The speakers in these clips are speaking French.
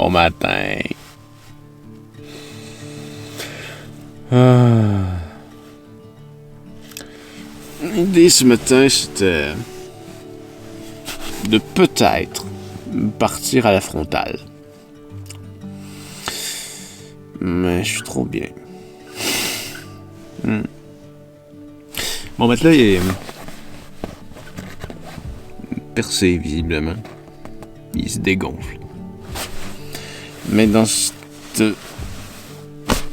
Bon matin. L'idée ce matin, c'était de peut-être partir à la frontale. Mais je suis trop bien. Bon, maintenant, il est percé, visiblement. Il se dégonfle. Mais dans ce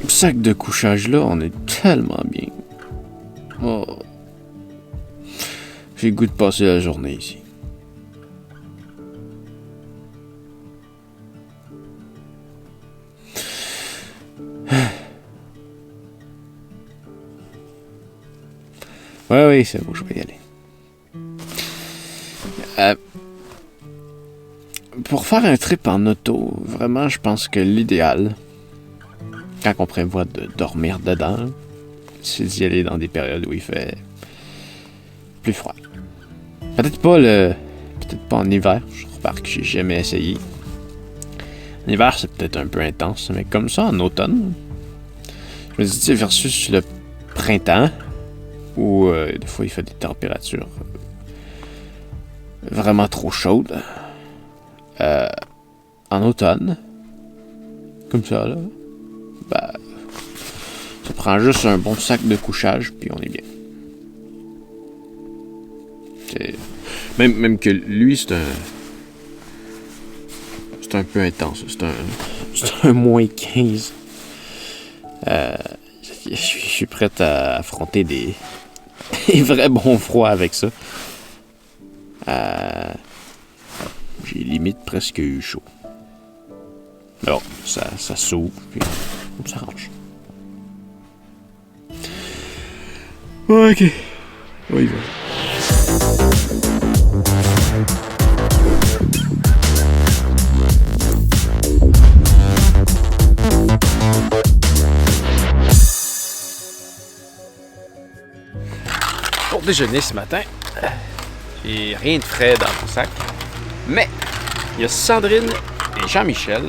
sac de couchage-là, on est tellement bien. Oh. J'ai le goût de passer la journée ici. Oui, c'est bon, je vais y aller. Pour faire un trip en auto, vraiment, je pense que l'idéal, quand on prévoit de dormir dedans, c'est d'y aller dans des périodes où il fait plus froid. Peut-être pas en hiver, je remarque que j'ai jamais essayé. En hiver, c'est peut-être un peu intense, mais comme ça, en automne, je me dis, versus le printemps, où des fois il fait des températures vraiment trop chaudes. En automne, comme ça, là, ça prend juste un bon sac de couchage, puis on est bien. Même que lui, c'est un peu intense. C'est un moins 15. Je suis prêt à affronter des vrais bons froids avec ça. J'ai limite presque eu chaud. Mais bon, ça s'ouvre, puis on s'arrange. Ok. On y va. Pour déjeuner ce matin, j'ai rien de frais dans mon sac, mais il y a Sandrine et Jean-Michel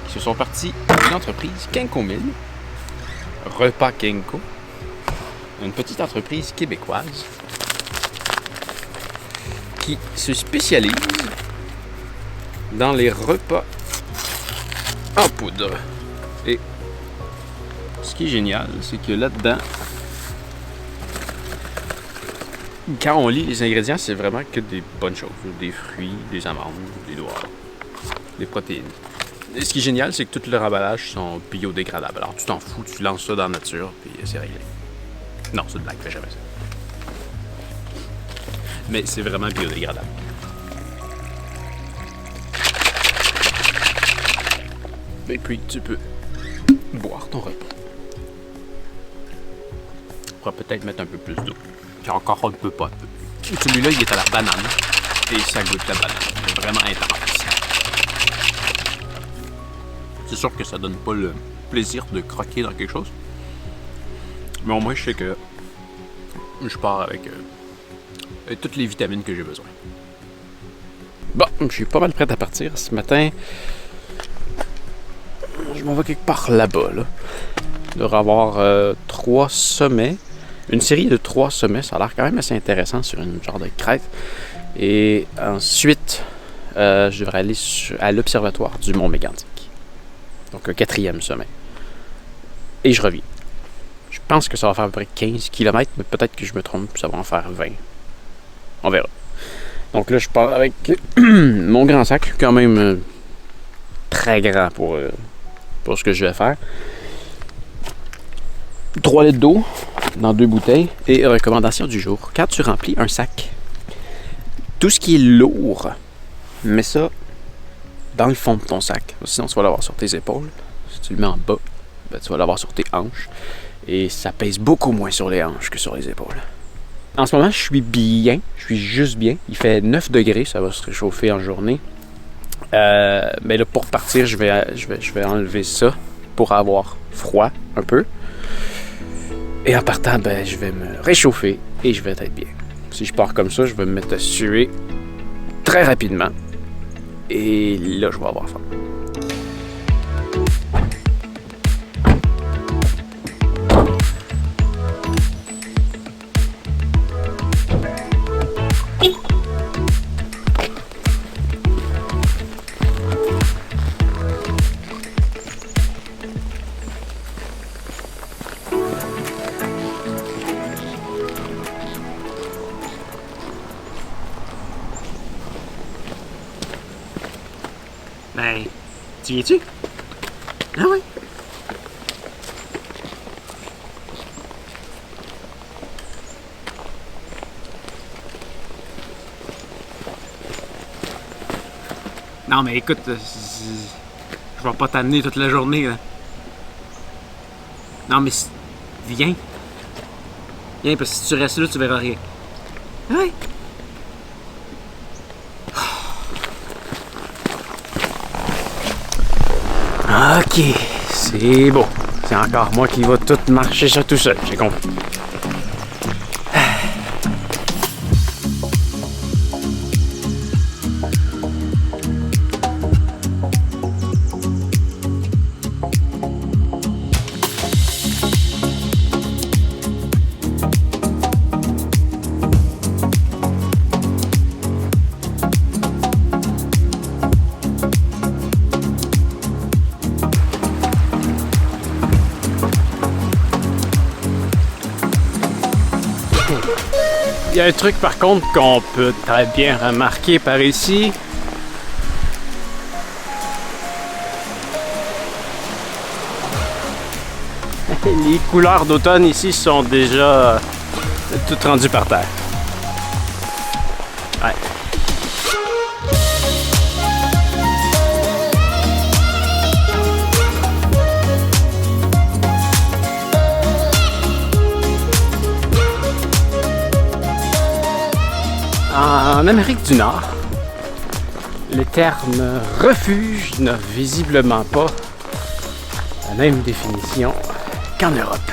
qui se sont partis d'une entreprise Kenko 1000, Repas Kenko, une petite entreprise québécoise qui se spécialise dans les repas en poudre. Et ce qui est génial, c'est que là-dedans, quand on lit les ingrédients, c'est vraiment que des bonnes choses. Des fruits, des amandes, des noix, des protéines. Et ce qui est génial, c'est que tous leurs emballages sont biodégradables. Alors tu t'en fous, tu lances ça dans la nature, puis c'est réglé. Non, c'est une blague, fais jamais ça. Mais c'est vraiment biodégradable. Et puis, tu peux boire ton repas. On pourra peut-être mettre un peu plus d'eau. Puis encore un peu pas. Celui-là, il est à la banane. Et ça goûte la banane. C'est vraiment intense. C'est sûr que ça donne pas le plaisir de croquer dans quelque chose. Mais au moins, je sais que je pars avec toutes les vitamines que j'ai besoin. Bon, je suis pas mal prêt à partir. Ce matin, je m'en vais quelque part là-bas. Là. Il devrait y avoir 3 sommets. Une série de 3 sommets. Ça a l'air quand même assez intéressant sur une genre de crête. Et ensuite, je devrais aller à l'observatoire du Mont Mégantic. Donc, un 4e sommet. Et je reviens. Je pense que ça va faire à peu près 15 km, mais peut-être que je me trompe, ça va en faire 20. On verra. Donc là, je pars avec mon grand sac, quand même très grand pour ce que je vais faire. 3 litres d'eau dans 2 bouteilles. Et recommandation du jour, quand tu remplis un sac, tout ce qui est lourd, mets ça dans le fond de ton sac. Sinon, tu vas l'avoir sur tes épaules. Si tu le mets en bas, tu vas l'avoir sur tes hanches. Et ça pèse beaucoup moins sur les hanches que sur les épaules. En ce moment, je suis bien. Je suis juste bien. Il fait 9 degrés. Ça va se réchauffer en journée. Mais là, pour partir, je vais enlever ça pour avoir froid un peu. Et en partant, je vais me réchauffer et je vais être bien. Si je pars comme ça, je vais me mettre à suer très rapidement. Et là, je vais avoir faim. Ben, tu viens-tu? Ah oui? Non, mais écoute, je vais pas t'amener toute la journée, là. Non, mais viens. Viens, parce que si tu restes là, tu verras rien. Oui. Ok, c'est beau. C'est encore moi qui va tout marcher ça tout seul, j'ai compris. Il y a un truc par contre qu'on peut très bien remarquer par ici. Les couleurs d'automne ici sont déjà toutes rendues par terre. Ouais. En Amérique du Nord, le terme refuge n'a visiblement pas la même définition qu'en Europe.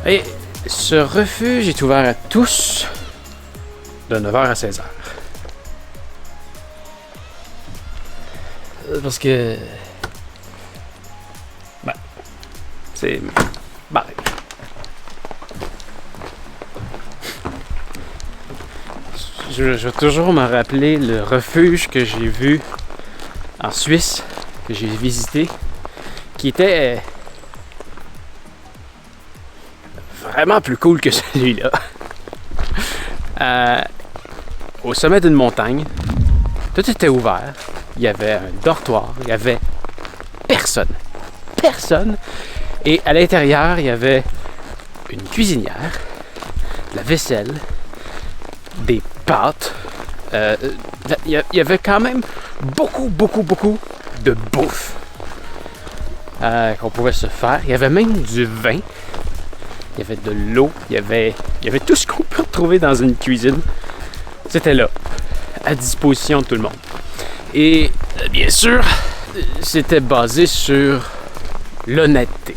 Et ce refuge est ouvert à tous de 9h à 16h. Parce que... Ben, c'est... barré. Je vais toujours me rappeler le refuge que j'ai vu en Suisse, que j'ai visité, qui était vraiment plus cool que celui-là. Au sommet d'une montagne, tout était ouvert. Il y avait un dortoir, il y avait personne. Personne. Et à l'intérieur, il y avait une cuisinière, de la vaisselle, des pâtes. Il y avait quand même beaucoup de bouffe qu'on pouvait se faire. Il y avait même du vin. Il y avait de l'eau. Il y avait tout ce qu'on peut retrouver dans une cuisine. C'était là, à disposition de tout le monde. Et bien sûr, c'était basé sur l'honnêteté.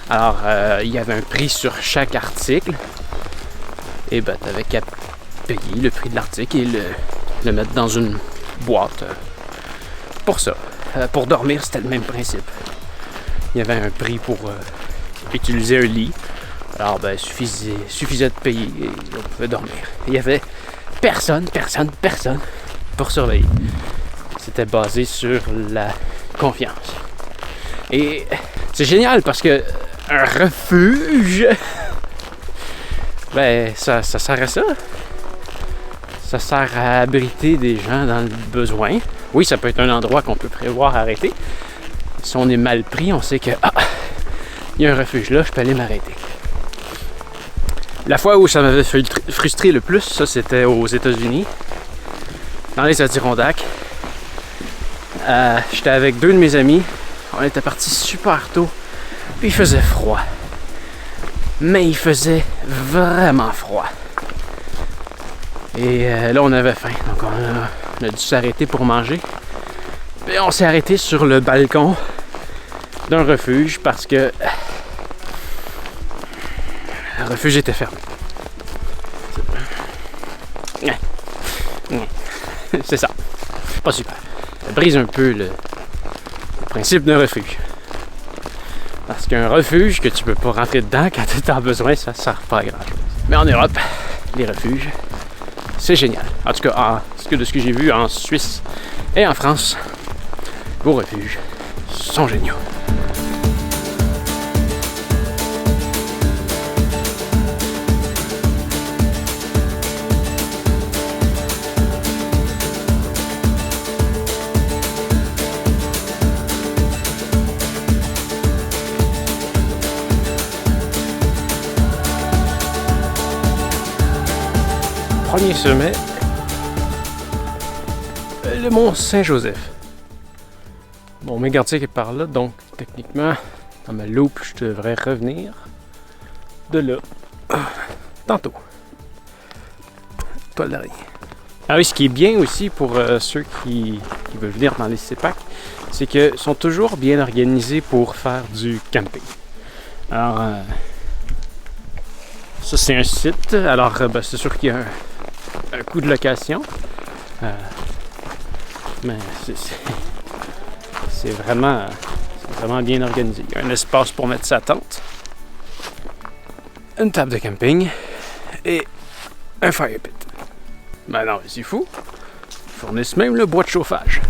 Alors, il y avait un prix sur chaque article. Et ben, t'avais qu'à payer le prix de l'article et le mettre dans une boîte pour ça. Pour dormir, c'était le même principe. Il y avait un prix pour utiliser un lit. Alors, ben, suffisait de payer et on pouvait dormir. Il y avait personne pour surveiller. C'était basé sur la confiance. Et c'est génial parce que un refuge, ben, ça sert à ça. Ça sert à abriter des gens dans le besoin. Oui, ça peut être un endroit qu'on peut prévoir arrêter. Si on est mal pris, on sait que il y a un refuge là, je peux aller m'arrêter. La fois où ça m'avait frustré le plus, ça c'était aux États-Unis, dans les Adirondacks. J'étais avec deux de mes amis. On était partis super tôt. Puis il faisait froid. Mais il faisait vraiment froid. Et là, on avait faim. Donc on a dû s'arrêter pour manger. Et on s'est arrêté sur le balcon d'un refuge parce que le refuge était fermé. C'est ça. Pas super. Ça brise un peu le principe d'un refuge. Parce qu'un refuge que tu peux pas rentrer dedans quand tu as besoin, ça sert pas à grand chose. Mais en Europe, les refuges, c'est génial. En tout cas, de ce que j'ai vu en Suisse et en France, vos refuges sont géniaux. dernier sommet, le mont Saint-Joseph. Bon, Mégantic est par là, donc techniquement, dans ma loupe, je devrais revenir de là. Tantôt. Toile d'araignée. Ah oui, ce qui est bien aussi pour ceux qui veulent venir dans les CEPAC, c'est qu'ils sont toujours bien organisés pour faire du camping. Alors, ça c'est un site. Alors, c'est sûr qu'il y a un coût de location. Mais c'est vraiment bien organisé. Il y a un espace pour mettre sa tente, une table de camping et un fire pit. Ben non, c'est fou. Ils fournissent même le bois de chauffage.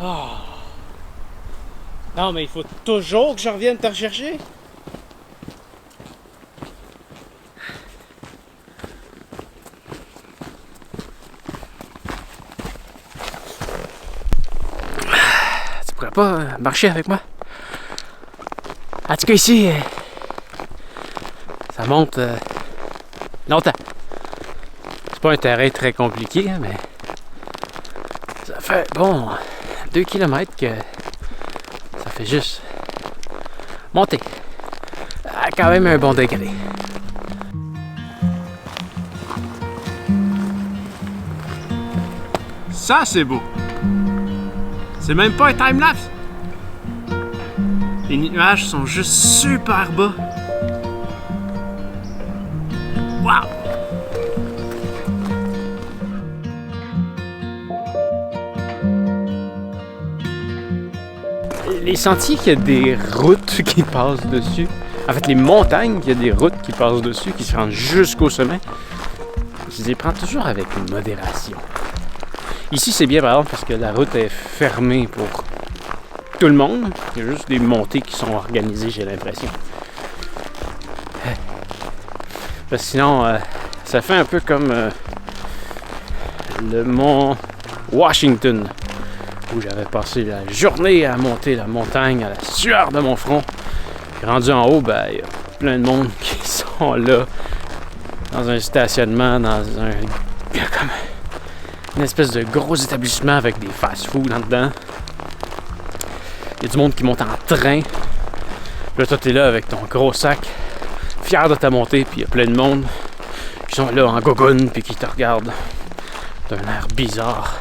Oh. Non, mais il faut toujours que je revienne te rechercher. Tu pourrais pas marcher avec moi? En tout cas, ici, ça monte longtemps. C'est pas un terrain très compliqué, mais ça fait, bon, 2 km que ça fait juste monter à quand même un bon degré. Ça, c'est beau. C'est même pas un time-lapse. Les nuages sont juste super bas. Wow! Les sentiers, qu'il y a des routes qui passent dessus. En fait, les montagnes, il y a des routes qui passent dessus, qui se rendent jusqu'au sommet. Je les prends toujours avec une modération. Ici, c'est bien par exemple parce que la route est fermée pour tout le monde. Il y a juste des montées qui sont organisées, j'ai l'impression. Parce que sinon, ça fait un peu comme le mont Washington, où j'avais passé la journée à monter la montagne à la sueur de mon front. Puis rendu en haut, ben, il y a plein de monde qui sont là, dans un stationnement, comme une espèce de gros établissement avec des fast-food là-dedans. Il y a du monde qui monte en train. Puis là, toi, t'es là avec ton gros sac, fier de ta montée, puis il y a plein de monde qui sont là en gogoune, puis qui te regardent d'un air bizarre.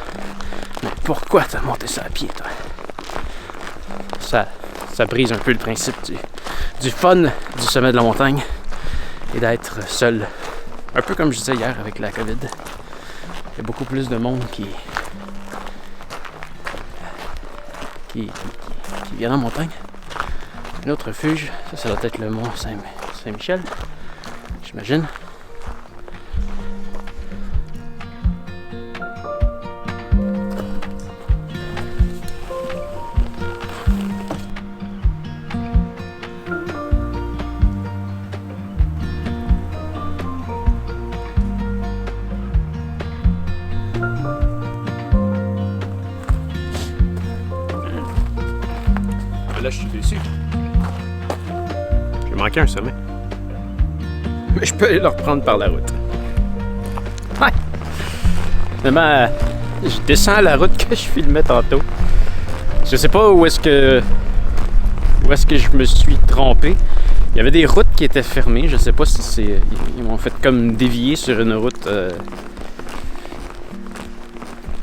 Mais pourquoi t'as monté ça à pied, toi? Ça brise un peu le principe du fun du sommet de la montagne et d'être seul. Un peu comme je disais hier avec la COVID. Il y a beaucoup plus de monde qui vient en montagne. Un autre refuge, ça doit être le mont Saint-Michel, j'imagine. Là, je suis déçu. J'ai manqué un sommet. Mais je peux aller le reprendre par la route. Ouais! Finalement, je descends la route que je filmais tantôt. Je sais pas où est-ce que je me suis trompé. Il y avait des routes qui étaient fermées. Je sais pas si c'est... Ils m'ont fait comme dévier sur une route...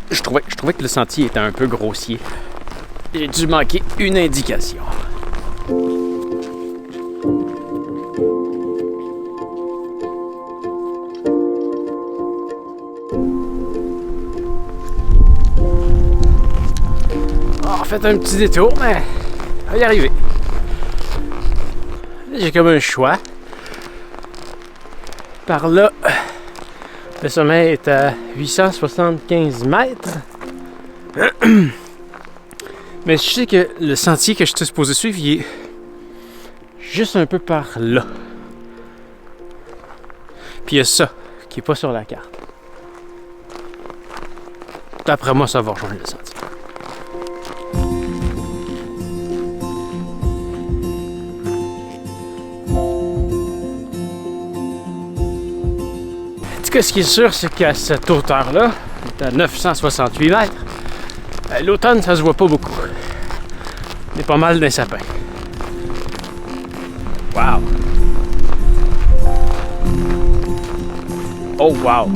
Je trouvais que le sentier était un peu grossier. J'ai dû manquer une indication. On fait un petit détour, mais on va y arriver. j'ai comme un choix. Par là, le sommet est à 875 mètres. Mais je sais que le sentier que je suis supposé suivre, il est juste un peu par là. Puis il y a ça, qui est pas sur la carte. D'après moi, ça va rejoindre le sentier. En tout cas, ce qui est sûr, c'est qu'à cette hauteur-là, à 968 mètres, l'automne, ça se voit pas beaucoup. On est pas mal d'un sapin. Wow! Oh wow!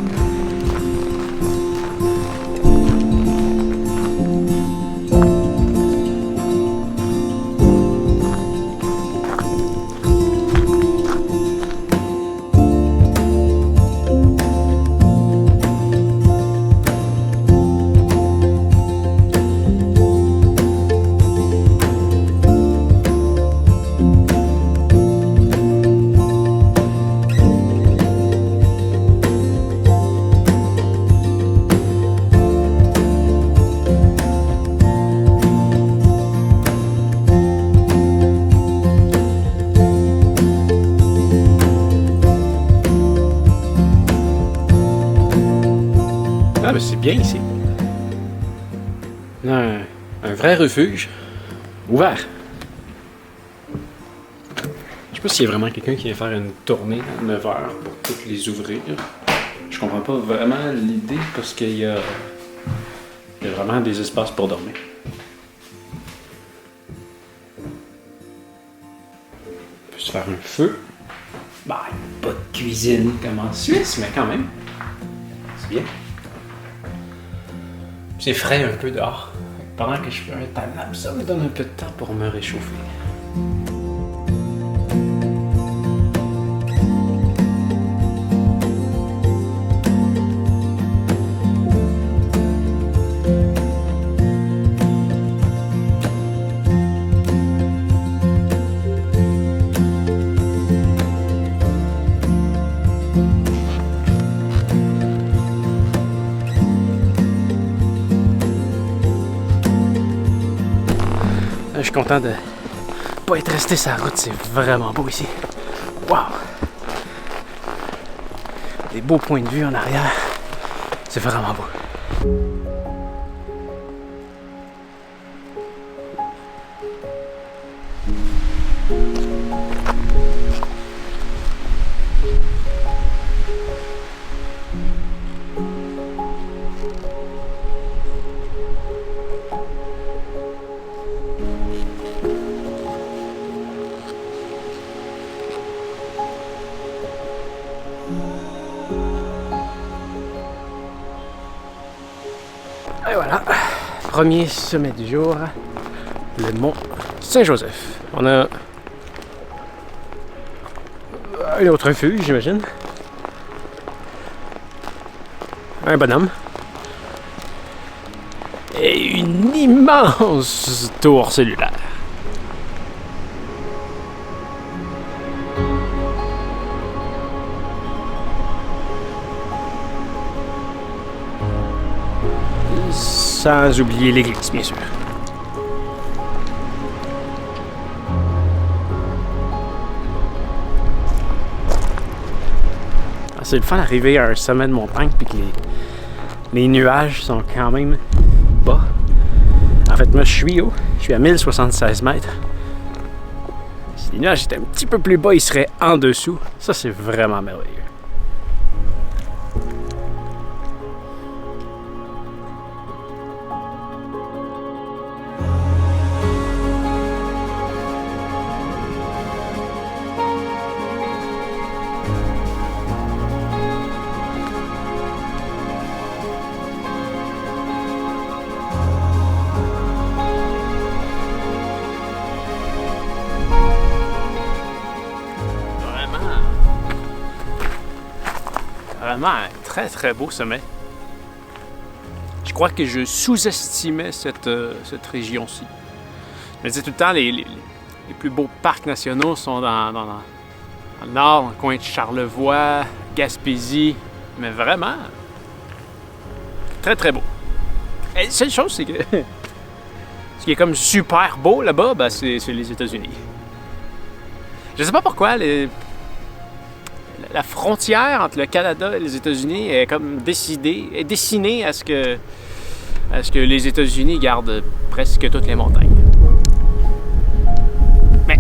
Ah, mais c'est bien ici. Un vrai refuge. Ouvert. Je sais pas s'il y a vraiment quelqu'un qui vient faire une tournée à 9h pour toutes les ouvrir. Je comprends pas vraiment l'idée parce qu'il y a vraiment des espaces pour dormir. On peut se faire un feu. Bah, pas de cuisine comme en Suisse, mais quand même. C'est bien. C'est frais un peu dehors. Pendant que je fais un time-lapse, ça me donne un peu de temps pour me réchauffer. Je suis content de pas être resté sur la route, c'est vraiment beau ici. Wow! Des beaux points de vue en arrière, c'est vraiment beau. Et voilà, premier sommet du jour, le mont Saint-Joseph. On a un autre refuge, j'imagine. Un bonhomme. Et une immense tour cellulaire. Sans oublier l'église, bien sûr. C'est le fun d'arriver à un sommet de montagne puis que les nuages sont quand même bas. En fait, moi, je suis à 1076 mètres. Si les nuages étaient un petit peu plus bas, ils seraient en dessous. Ça, c'est vraiment merveilleux. Vraiment un très très beau sommet. Je crois que je sous-estimais cette région-ci. Je me disais tout le temps, les les plus beaux parcs nationaux sont dans le nord, dans le coin de Charlevoix, Gaspésie, mais vraiment très très beau. Et la seule chose, c'est que ce qui est comme super beau là-bas, ben, c'est les États-Unis. Je sais pas pourquoi la frontière entre le Canada et les États-Unis est comme dessinée à ce que les États-Unis gardent presque toutes les montagnes. Mais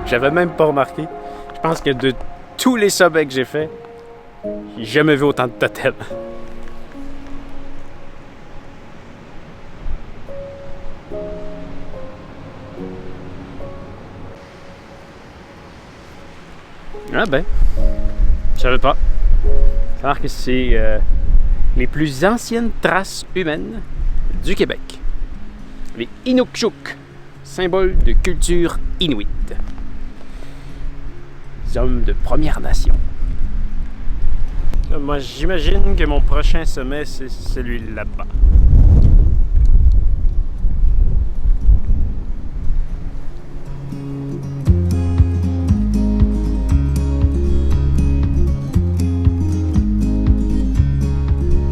j'avais même pas remarqué. Je pense que de tous les sommets que j'ai fait, j'ai jamais vu autant de totems. Ah ben, je savais pas. Ça marque que c'est les plus anciennes traces humaines du Québec. Les Inukshuk, symbole de culture inuite. Les hommes de Première Nation. Là, moi, j'imagine que mon prochain sommet, c'est celui là-bas.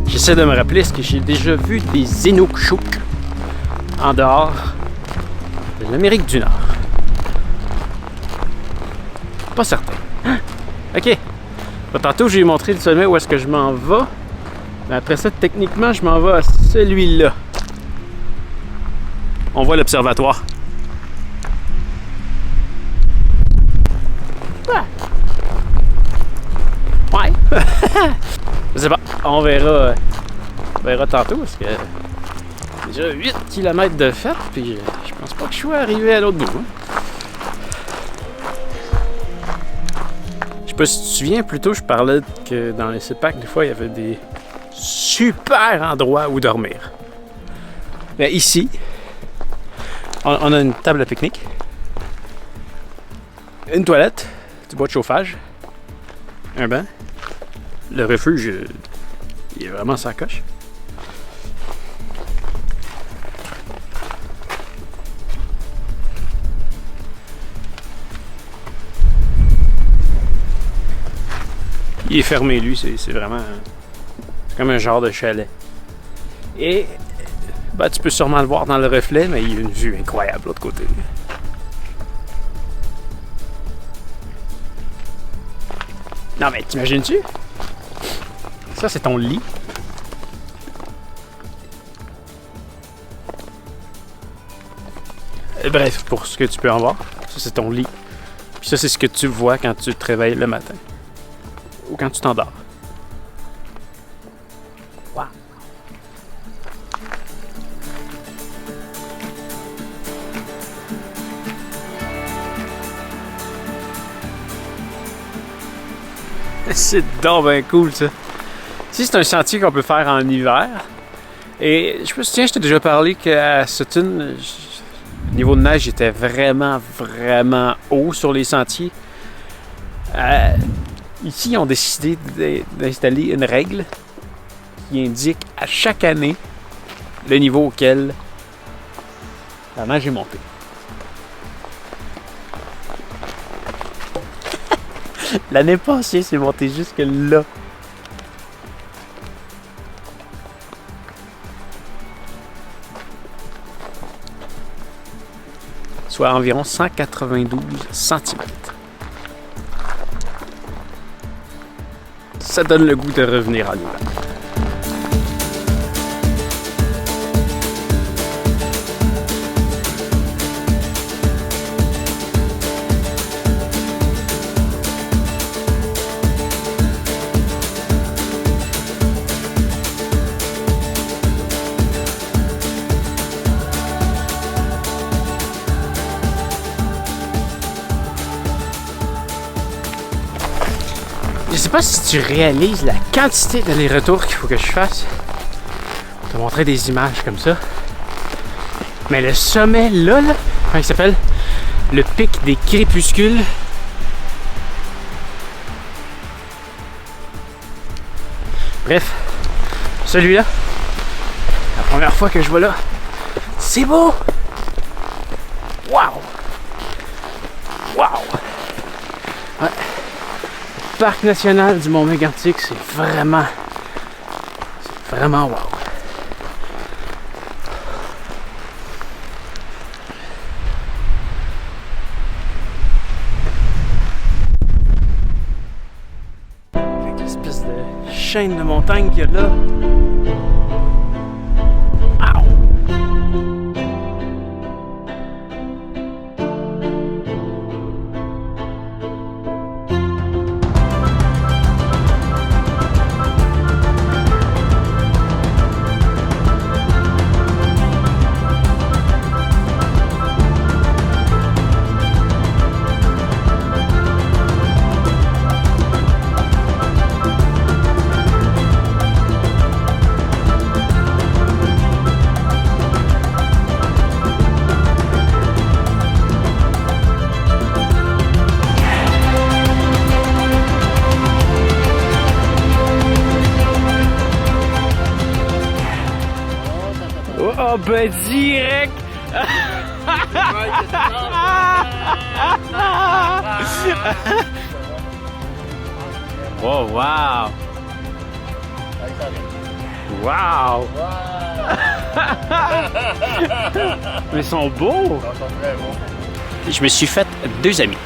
J'essaie de me rappeler, est-ce que j'ai déjà vu des Inukshuk en dehors de l'Amérique du Nord? Pas certain. Ok. Tantôt, j'ai montré le sommet où est-ce que je m'en vais. Mais après ça, techniquement, je m'en vais à celui-là. On voit l'observatoire. Ouais. Je sais pas. On verra tantôt parce que déjà 8 km de fait, puis je pense pas que je sois arrivé à l'autre bout. Hein. Je sais pas si tu te souviens, plus tôt je parlais que dans les CEPAC, des fois il y avait des super endroits où dormir. Mais ici, on a une table à pique-nique, une toilette, du bois de chauffage, un banc, le refuge, il est vraiment sa coche. Il est fermé, lui, c'est vraiment... C'est comme un genre de chalet. Et ben, tu peux sûrement le voir dans le reflet, mais il y a une vue incroyable de l'autre côté. Non, mais t'imagines-tu? Ça, c'est ton lit. Bref, pour ce que tu peux en voir, ça, c'est ton lit. Puis ça, c'est ce que tu vois quand tu te réveilles le matin. Ou quand tu t'endors. Wow. C'est donc bien cool, ça. Ici, c'est un sentier qu'on peut faire en hiver. Et je me souviens, je t'ai déjà parlé qu'à Sutton, le niveau de neige était vraiment, vraiment haut sur les sentiers. Ici, ils ont décidé d'installer une règle qui indique à chaque année le niveau auquel la neige est montée. L'année passée, c'est monté jusque là. Soit environ 192 cm. ça donne le goût de revenir en hiver. Je sais pas si tu réalises la quantité d'allers-retours qu'il faut que je fasse pour te montrer des images comme ça. Mais le sommet là, comment il s'appelle? Le pic des crépuscules. Bref, celui-là, la première fois que je vois là, c'est beau! Waouh! Waouh! Ouais. Parc national du Mont Mégantic, c'est vraiment wow. Avec l'espèce de chaîne de montagne qu'il y a là. Oh ben direct! Oh wow! Wow! Mais ils sont beaux! Je me suis fait 2 amis.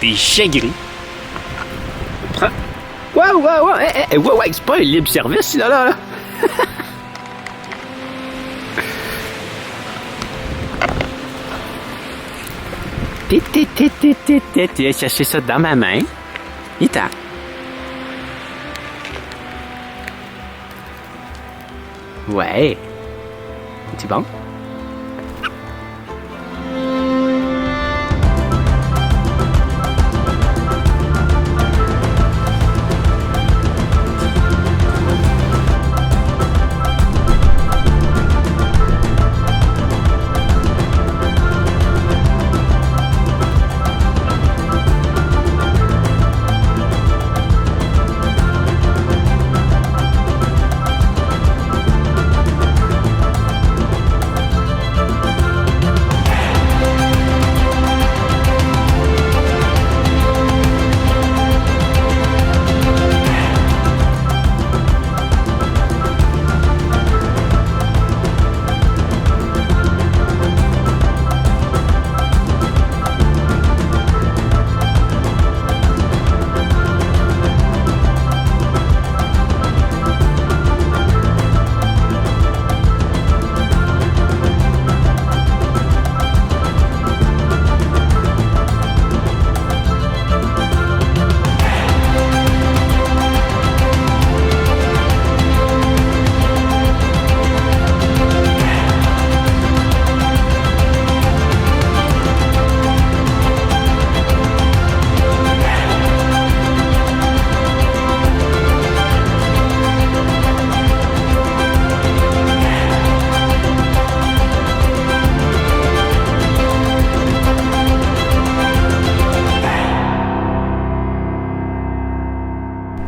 Des chiens gris. Ouais, c'est pas un libre service là. J'ai cherché ça dans ma main. Il tape. Ouais. C'est bon?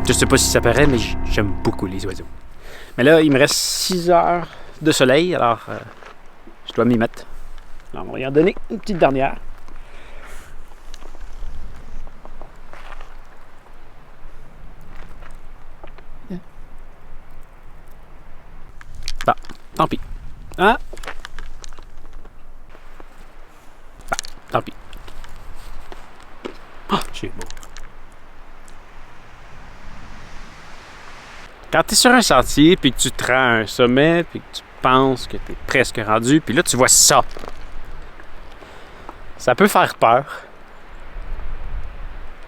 Je sais pas si ça paraît, mais j'aime beaucoup les oiseaux. Mais là, il me reste 6 heures de soleil, alors je dois m'y mettre. Alors, on va y en donner une petite dernière. Bah, tant pis. Hein? Bah, tant pis. Ah, c'est beau. Quand tu es sur un sentier, puis que tu te rends à un sommet, puis que tu penses que tu es presque rendu, puis là, tu vois ça. Ça peut faire peur.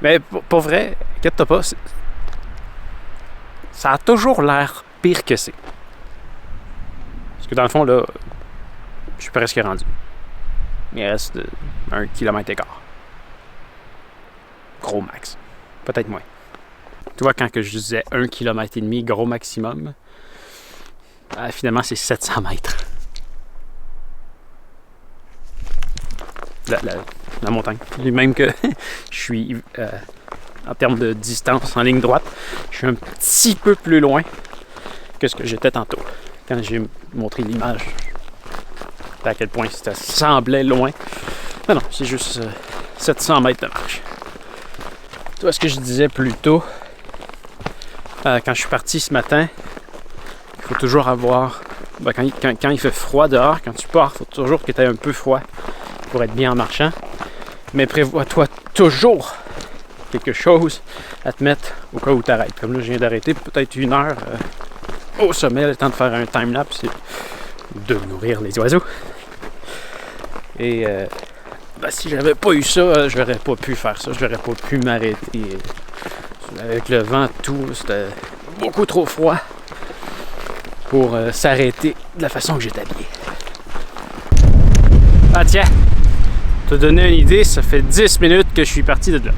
Mais pour vrai, inquiète-toi pas, ça a toujours l'air pire que c'est. Parce que dans le fond, là, je suis presque rendu. Il reste 1 km et quart. Gros max. Peut-être moins. Tu vois, quand que je disais 1 km et demi, gros maximum, finalement, c'est 700 mètres. La montagne. Même que je suis, en termes de distance en ligne droite, je suis un petit peu plus loin que ce que j'étais tantôt. Quand j'ai montré l'image, à quel point ça semblait loin. Non, c'est juste 700 mètres de marche. Tu vois ce que je disais plus tôt, quand je suis parti ce matin, il faut toujours avoir... quand il fait froid dehors, quand tu pars, il faut toujours que tu aies un peu froid pour être bien en marchant. Mais prévois-toi toujours quelque chose à te mettre au cas où tu arrêtes. Comme là, je viens d'arrêter peut-être 1 heure au sommet, le temps de faire un time-lapse et de nourrir les oiseaux. Et si j'avais pas eu ça, je n'aurais pas pu faire ça. Je n'aurais pas pu m'arrêter. Avec le vent, tout, c'était beaucoup trop froid pour s'arrêter de la façon que j'étais habillé. Ah tiens, pour te donner une idée, ça fait 10 minutes que je suis parti de là.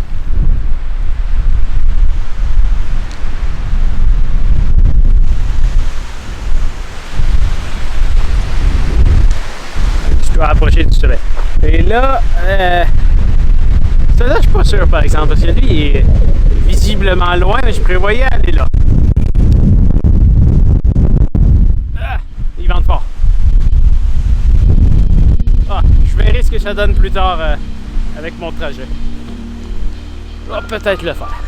Je dois approcher du soleil. Et là, celui-là, je suis pas sûr par exemple, parce que lui, il est visiblement loin, mais je prévoyais aller là. Ah, il vente fort. Ah, je verrai ce que ça donne plus tard avec mon trajet. Je vais peut-être le faire.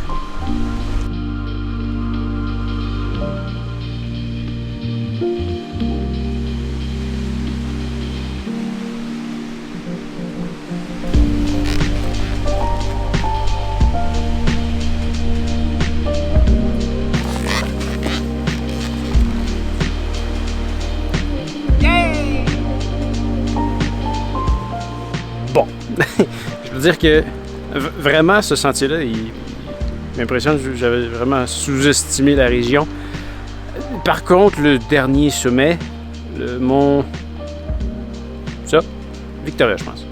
Bon, je veux dire que vraiment ce sentier-là, il m'impressionne, j'avais vraiment sous-estimé la région. Par contre, le dernier sommet, le mont... ça, Victoria, je pense.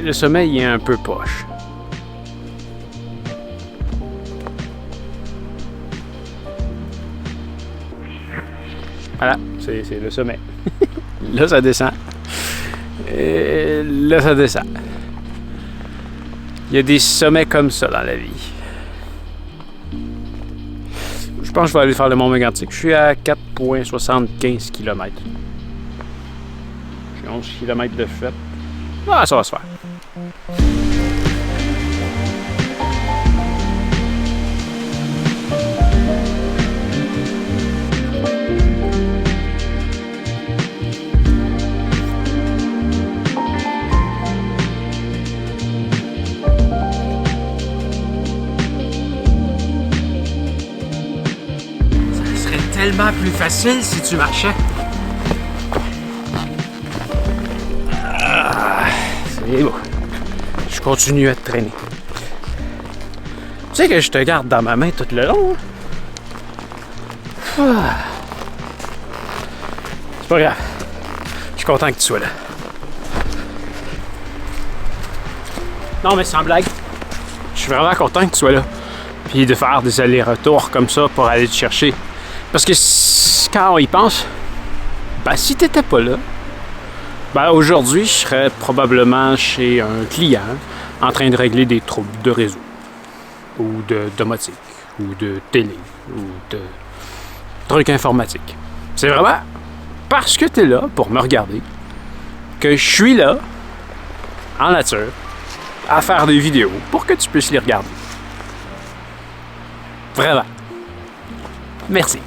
Le sommet, il est un peu poche. Voilà, c'est le sommet. Là, ça descend. Et là, ça descend. Il y a des sommets comme ça dans la vie. Je pense que je vais aller faire le Mont Mégantic. Je suis à 4,75 km. J'ai 11 km de fait. Ah, ça va se faire. Tellement plus facile si tu marchais. C'est beau. Je continue à te traîner. Tu sais que je te garde dans ma main tout le long. C'est pas grave. Je suis content que tu sois là. Non, mais sans blague, je suis vraiment content que tu sois là. Puis de faire des allers-retours comme ça pour aller te chercher. Parce que quand on y pense, si t'étais pas là, aujourd'hui, je serais probablement chez un client en train de régler des troubles de réseau, ou de domotique, ou de télé, ou de trucs informatiques. C'est vraiment parce que t'es là pour me regarder que je suis là, en nature, à faire des vidéos pour que tu puisses les regarder. Vraiment. Merci.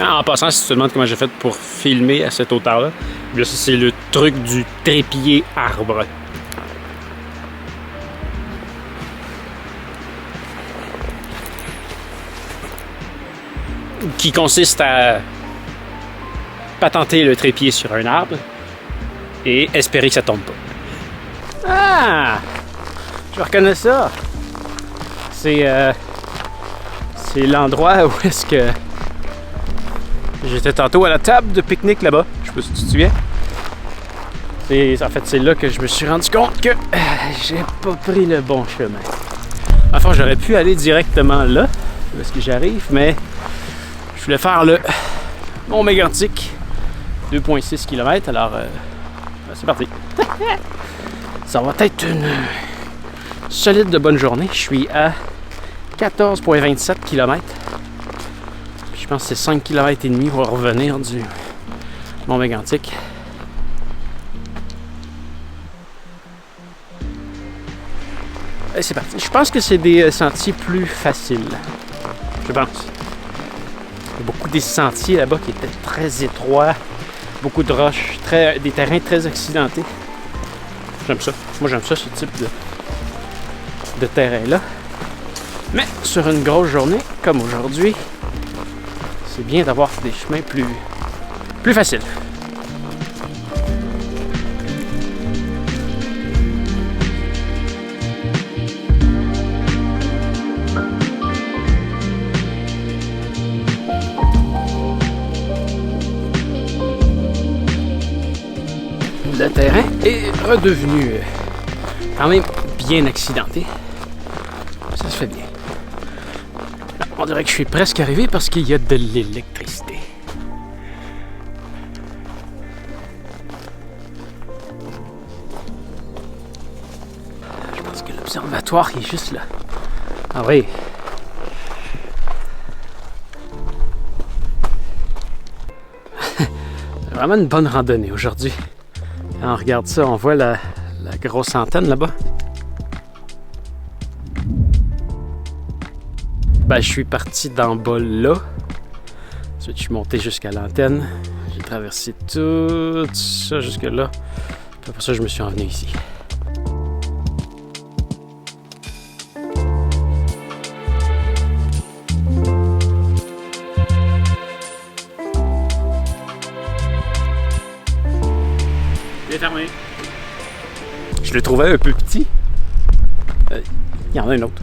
En passant, si tu te demandes comment j'ai fait pour filmer à cette hauteur-là, ça c'est le truc du trépied arbre. qui consiste à patenter le trépied sur un arbre et espérer que ça tombe pas. Ah! Je reconnais ça! C'est l'endroit où est-ce que j'étais tantôt à la table de pique-nique là-bas. Je sais pas si tu te souviens. En fait, c'est là que je me suis rendu compte que j'ai pas pris le bon chemin. Enfin, j'aurais pu aller directement là, où est-ce que j'arrive, mais je voulais faire le Mont Mégantic, 2,6 km, alors c'est parti. Ça va être une solide de bonne journée. Je suis à 14,27 km. Je pense que c'est 5 km et demi pour revenir du Mont Mégantic. Et c'est parti. Je pense que c'est des sentiers plus faciles. Je pense. Il y a beaucoup des sentiers là-bas qui étaient très étroits. Beaucoup de roches. Des terrains très accidentés. J'aime ça. Moi, j'aime ça, ce type de terrain-là. Mais sur une grosse journée, comme aujourd'hui, c'est bien d'avoir des chemins plus faciles. Le terrain est redevenu quand même bien accidenté. Ça se fait bien. On dirait que je suis presque arrivé parce qu'il y a de l'électricité. Je pense que l'observatoire est juste là. Ah oui. C'est vraiment une bonne randonnée aujourd'hui. Quand on regarde ça, on voit la grosse antenne là-bas. Ben, je suis parti d'en bas là. Ensuite, je suis monté jusqu'à l'antenne. J'ai traversé tout ça jusque là. Puis après ça, je me suis envenu ici. Bien fermé. Je le trouvais un peu petit. Il y en a un autre.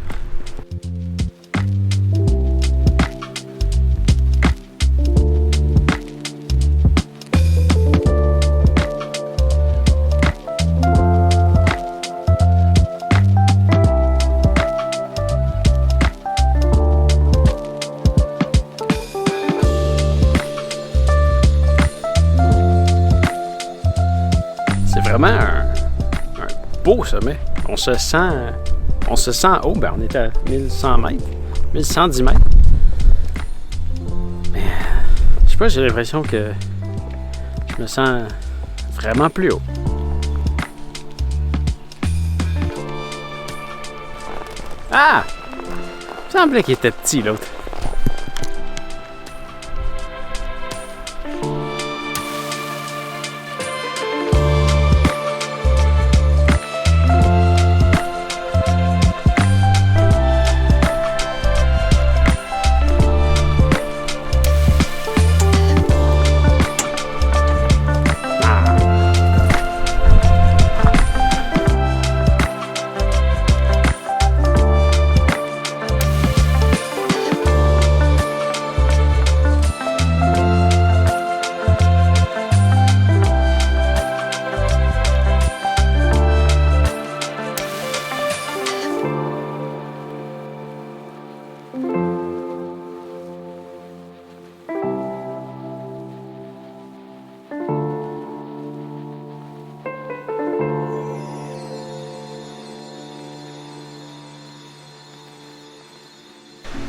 C'est vraiment un beau sommet. On se sent haut. Ben, on est à 1100 mètres, 1110 mètres. Mais je sais pas, j'ai l'impression que je me sens vraiment plus haut. Ah! Il me semblait qu'il était petit, l'autre.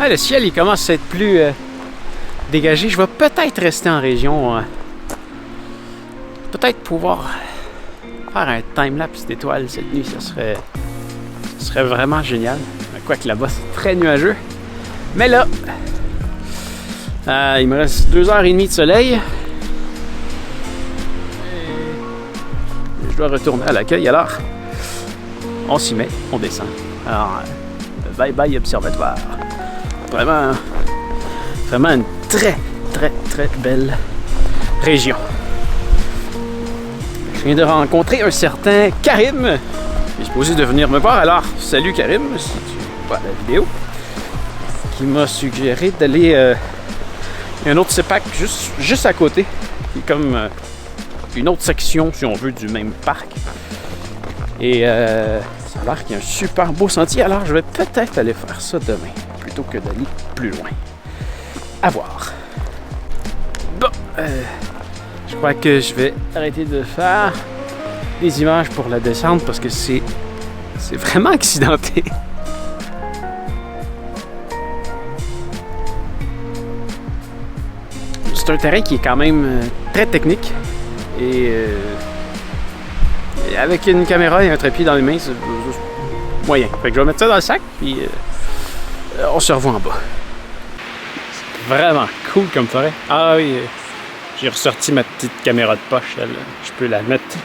Ah, le ciel, il commence à être plus dégagé. Je vais peut-être rester en région. Peut-être pouvoir faire un time-lapse d'étoiles cette nuit. Ça serait vraiment génial. Quoique là-bas, c'est très nuageux. Mais là, il me reste 2h30 de soleil. Et je dois retourner à l'accueil. Alors, on s'y met, on descend. Alors, bye bye observatoire. Vraiment une très, très, très belle région. Je viens de rencontrer un certain Karim. Il est supposé de venir me voir. Alors, salut Karim, si tu vois la vidéo. Qui m'a suggéré d'aller... il y a un autre CEPAC juste à côté. Qui est comme une autre section, si on veut, du même parc. Et ça a l'air qu'il y a un super beau sentier. Alors, je vais peut-être aller faire ça demain, plutôt que d'aller plus loin. À voir. Bon, je crois que je vais arrêter de faire des images pour la descente parce que c'est vraiment accidenté. C'est un terrain qui est quand même très technique et avec une caméra et un trépied dans les mains, c'est moyen. Fait que je vais mettre ça dans le sac puis on se revoit en bas. C'est vraiment cool comme forêt. Ah oui, j'ai ressorti ma petite caméra de poche. Je peux la mettre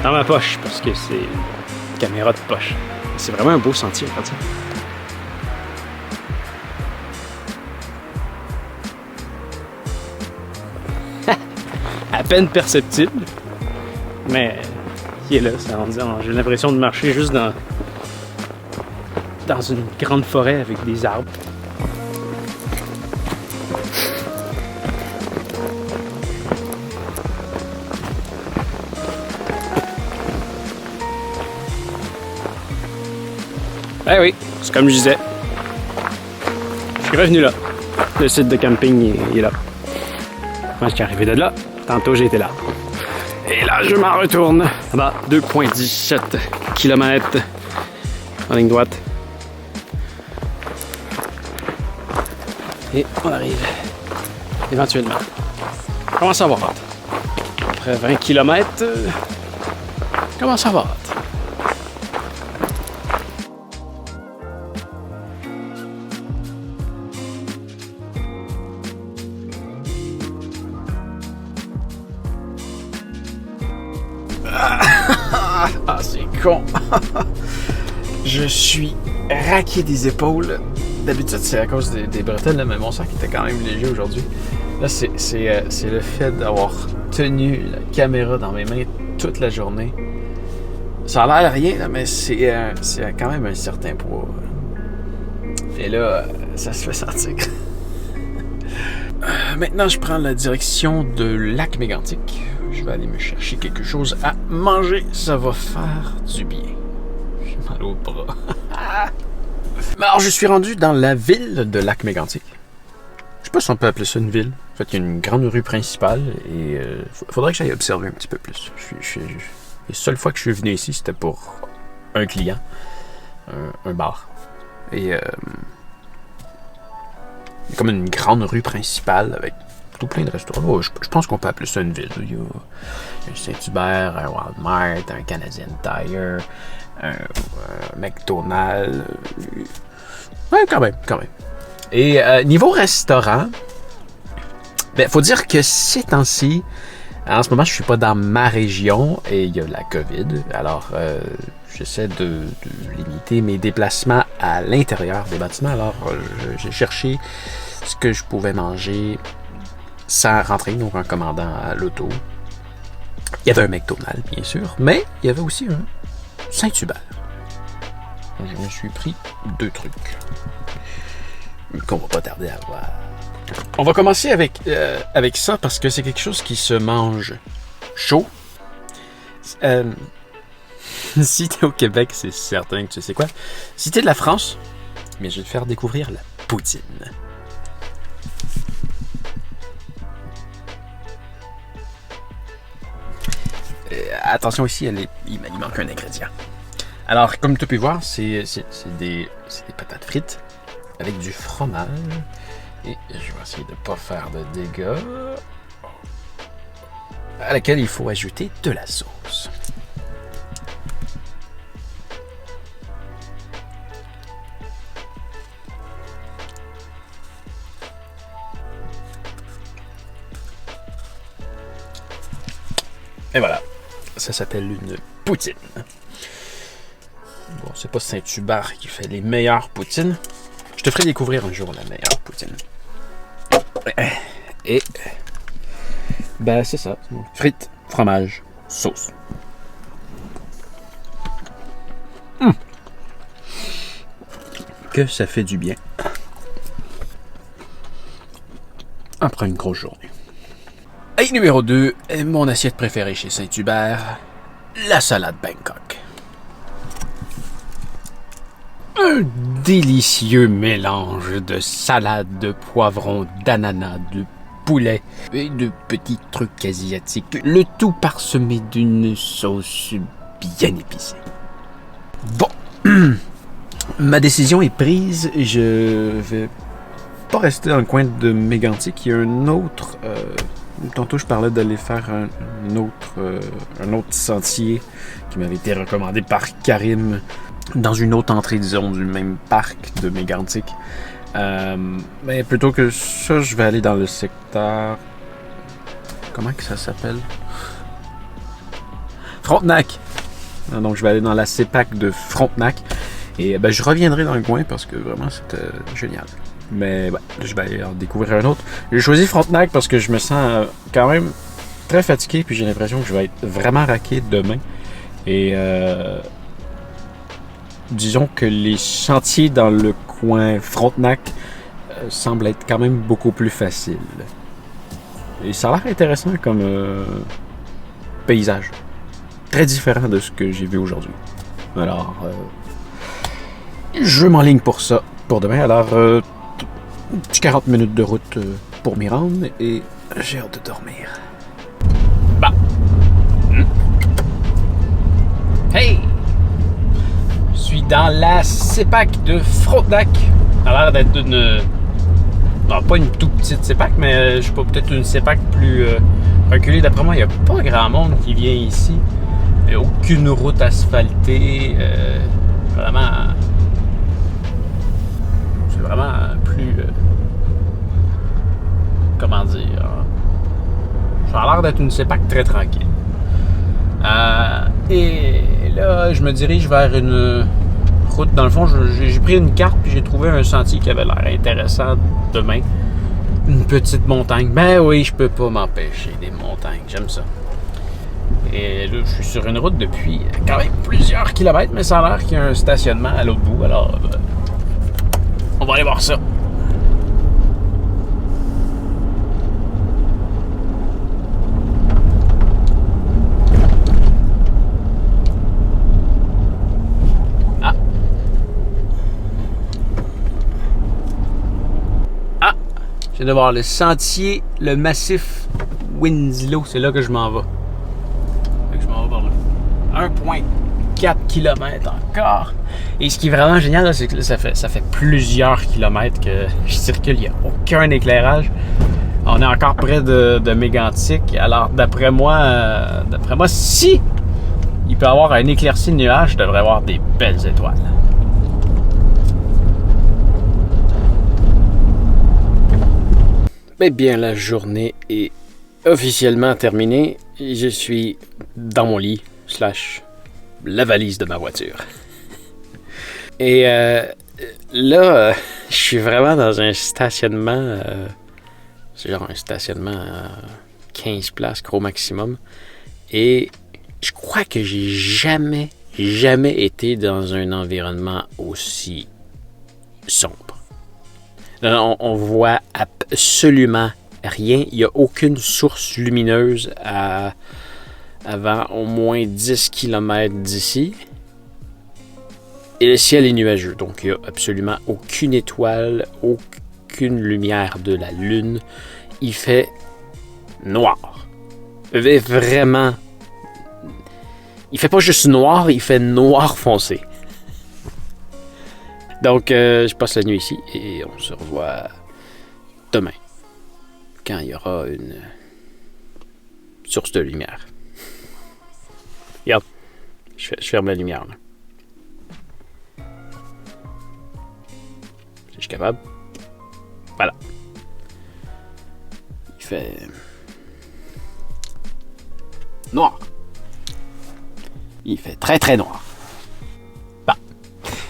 dans ma poche parce que c'est une caméra de poche. C'est vraiment un beau sentier, regarde ça. À peine perceptible, mais qui est là. J'ai l'impression de marcher juste dans une grande forêt avec des arbres. Eh oui, c'est comme je disais. Je suis revenu là. Le site de camping il est là. Moi, je suis arrivé de là. Tantôt, j'ai été là. Et là, je m'en retourne. Là-bas, 2,17 km en ligne droite. Et on arrive éventuellement. Comment ça va? Après 20 km, comment ça va? Ah, c'est con. Je suis raqué des épaules. D'habitude, c'est à cause des bretelles, là, mais mon sac était quand même léger aujourd'hui. Là, c'est le fait d'avoir tenu la caméra dans mes mains toute la journée. Ça a l'air rien, là, mais c'est quand même un certain poids. Et là, ça se fait sentir. Maintenant, je prends la direction de Lac-Mégantic. Je vais aller me chercher quelque chose à manger. Ça va faire du bien. J'ai mal au bras. Alors, je suis rendu dans la ville de Lac-Mégantic. Je sais pas si on peut appeler ça une ville. En fait, il y a une grande rue principale et faudrait que j'aille observer un petit peu plus. La seule fois que je suis venu ici, c'était pour un client, un bar. Et il y a comme une grande rue principale avec tout plein de restaurants. Oh, je pense qu'on peut appeler ça une ville. Il y a un Saint-Hubert, un Walmart, un Canadian Tire, un McDonald's. Ouais, quand même. Et niveau restaurant, ben, faut dire que ces temps-ci, en ce moment, je suis pas dans ma région et il y a la COVID. Alors, j'essaie de limiter mes déplacements à l'intérieur des bâtiments. Alors, j'ai cherché ce que je pouvais manger sans rentrer, donc en commandant à l'auto. Il y avait un McDonald's, bien sûr, mais il y avait aussi un Saint-Hubert. Je me suis pris 2 trucs qu'on va pas tarder à voir. On va commencer avec ça parce que c'est quelque chose qui se mange chaud. Si t'es au Québec, c'est certain que tu sais quoi. Si t'es de la France, mais je vais te faire découvrir la poutine. Attention ici, il manque un ingrédient. Alors, comme tu peux voir, c'est des patates frites avec du fromage. Et je vais essayer de ne pas faire de dégâts. À laquelle il faut ajouter de la sauce. Et voilà, ça s'appelle une poutine. Bon, c'est pas Saint-Hubert qui fait les meilleures poutines. Je te ferai découvrir un jour la meilleure poutine. Et ben c'est ça. Frites, fromage, sauce. Que ça fait du bien. Après une grosse journée. Et numéro 2, mon assiette préférée chez Saint-Hubert, la salade Bangkok. Un délicieux mélange de salade, de poivrons, d'ananas, de poulet et de petits trucs asiatiques. Le tout parsemé d'une sauce bien épicée. Bon, ma décision est prise. Je vais pas rester dans le coin de Mégantic. Il y a un autre... tantôt, je parlais d'aller faire un autre sentier qui m'avait été recommandé par Karim dans une autre entrée, disons, du même parc de Mégantic. Mais plutôt que ça, je vais aller dans le secteur... Comment que ça s'appelle? Frontenac! Donc, je vais aller dans la CEPAC de Frontenac. Et je reviendrai dans le coin parce que vraiment, c'était génial. Mais je vais aller en découvrir un autre. J'ai choisi Frontenac parce que je me sens quand même très fatigué. Puis j'ai l'impression que je vais être vraiment raqué demain. Et disons que les chantiers dans le coin Frontenac semblent être quand même beaucoup plus faciles. Et ça a l'air intéressant comme paysage. Très différent de ce que j'ai vu aujourd'hui. Alors, je m'enligne pour ça pour demain. Alors, petit 40 minutes de route pour m'y rendre et j'ai hâte de dormir. Bah. Hey! Je suis dans la CEPAC de Frontenac. Ça a l'air d'être une... Non, pas une toute petite CEPAC, mais je sais pas, peut-être une CEPAC plus reculée. D'après moi, il n'y a pas grand monde qui vient ici. Il n'y a aucune route asphaltée. Vraiment... C'est vraiment plus... comment dire... Ça a l'air d'être une CEPAC très tranquille. Et là, je me dirige vers une route. Dans le fond, j'ai pris une carte puis j'ai trouvé un sentier qui avait l'air intéressant demain. Une petite montagne. Ben oui, je peux pas m'empêcher des montagnes. J'aime ça. Et là, je suis sur une route depuis quand même plusieurs kilomètres, mais ça a l'air qu'il y a un stationnement à l'autre bout. Alors, on va aller voir ça. Je viens de voir le sentier, le massif Winslow. C'est là que je m'en vais. Fait que je m'en vais par là. 1,4 km encore. Et ce qui est vraiment génial, là, c'est que là, ça fait plusieurs kilomètres que je circule. Il n'y a aucun éclairage. On est encore près de Mégantic. Alors, d'après moi, si il peut y avoir un éclairci de nuages, je devrais avoir des belles étoiles. Eh bien, la journée est officiellement terminée. Je suis dans mon lit, / la valise de ma voiture. Et là, je suis vraiment dans un stationnement, c'est genre un stationnement à 15 places, gros maximum. Et je crois que j'ai jamais été dans un environnement aussi sombre. On voit absolument rien. Il n'y a aucune source lumineuse avant au moins 10 km d'ici. Et le ciel est nuageux. Donc, il n'y a absolument aucune étoile, aucune lumière de la lune. Il fait noir. Vraiment. Il fait pas juste noir, il fait noir foncé. Donc, je passe la nuit ici et on se revoit demain, quand il y aura une source de lumière. Regarde, je ferme la lumière, là. Si je suis capable. Voilà. Il fait noir. Il fait très très noir.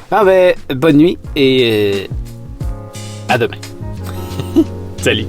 Ah ben, bonne nuit et à demain. Salut!